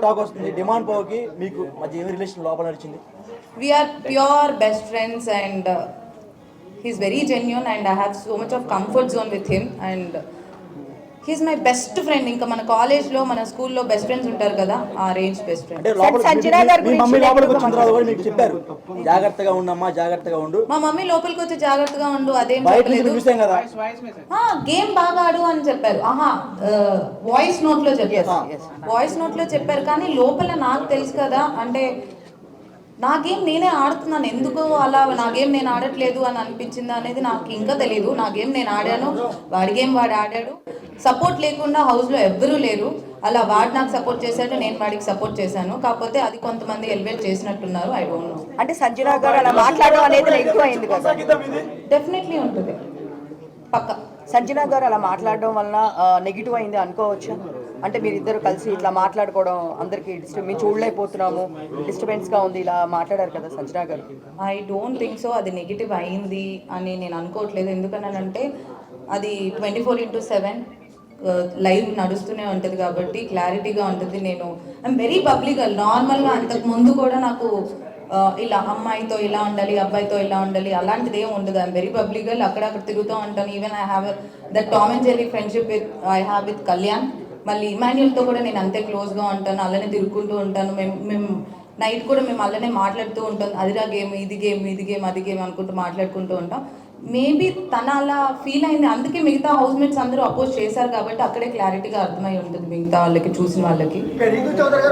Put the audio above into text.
Talk వస్తుంది demand పవర్కి మీకు మధ్య ఏమి రిలేషన్ లోపల నడిచింది? We are pure best friends and he's very genuine and I have so much of comfort zone with him and he's my best friend. ఇంకా మన కాలేజ్లో మన స్కూల్లో బెస్ట్ ఫ్రెండ్స్ ఉంటారు కదా, ఆ రేంజ్ బెస్ట్ ఫ్రెండ్. అంటే లోపల మీ మమ్మీ లోపలికి వచ్చిన తర్వాత కూడా మీకు చెప్పారు జాగ్రత్తగా ఉండమ్మా, జాగ్రత్తగా ఉండు. మా మమ్మీ లోపలికి వచ్చి జాగ్రత్తగా ఉండు అదేం బయట చెప్పలేదు. చూసాం కదా, గేమ్ బాగా ఆడు అని చెప్పారు. వాయిస్ నోట్ లో చెప్పారు, వాయిస్ నోట్ లో చెప్పారు. కానీ లోపల నాకు తెలుసు కదా, అంటే నా గేమ్ నేనే ఆడుతున్నాను, ఎందుకు అలా నా గేమ్ నేను ఆడట్లేదు అని అనిపించిందా అనేది నాకు ఇంకా తెలియదు. నా గేమ్ నేను ఆడాను, వాడి గేమ్ వాడు ఆడాడు. సపోర్ట్ లేకుండా హౌస్లో ఎవ్వరూ లేరు. అలా వాడు నాకు సపోర్ట్ చేశాడు, నేను వాడికి సపోర్ట్ చేశాను. కాకపోతే అది కొంతమంది ఎలివేట్ చేసినట్టున్నారు, ఐ డోంట్ నో. అంటే సంజన గారు అలా మాట్లాడడం అనేది ఎక్కువ అయింది కదా? డెఫినెట్లీ ఉంటుంది, పక్క. సంజన గారు అలా మాట్లాడడం వలన నెగిటివ్ అయింది అనుకోవచ్చా? అంటే మీరిద్దరు కలిసి ఇట్లా మాట్లాడుకోవడం అందరికి మేము చూడలేకపోతున్నాము, డిస్టర్బెన్స్గా ఉంది, ఇలా మాట్లాడారు కదా సంజన గారు. ఐ డోంట్ థింక్ సో అది నెగిటివ్ అయింది అని నేను అనుకోవట్లేదు. ఎందుకనంటే అది 24/7 లైవ్ నడుస్తూనే ఉంటుంది కాబట్టి క్లారిటీగా ఉంటుంది. నేను ఐఎమ్ వెరీ పబ్లిక్ గర్ల్. నార్మల్గా అంతకు ముందు కూడా నాకు ఇలా అమ్మాయితో ఇలా ఉండాలి, అబ్బాయితో ఇలా ఉండాలి అలాంటిది ఏం ఉండదు. I'm very public girl. అక్కడక్కడ తిరుగుతూ ఉంటాను. Even I have that Tom and Jerry friendship with Kalyan. మళ్ళీ ఇమాన్యుల్తో కూడా నేను అంతే క్లోజ్గా ఉంటాను, అలానే తిరుగుకుంటూ ఉంటాను. మేము నైట్ కూడా మేము అలానే మాట్లాడుతూ ఉంటాం. అదిరా గేమ్, ఇది గేమ్, ఇది గేమ్, అది గేమ్ అనుకుంటూ మాట్లాడుకుంటూ ఉంటాం. మేబీ తన అలా ఫీల్ అయింది, అందుకే మిగతా హౌస్ మేట్స్ అందరూ అపోజ్ చేశారు కాబట్టి అక్కడే క్లారిటీగా అర్థమై ఉంటుంది మిగతా వాళ్ళకి, చూసిన వాళ్ళకి.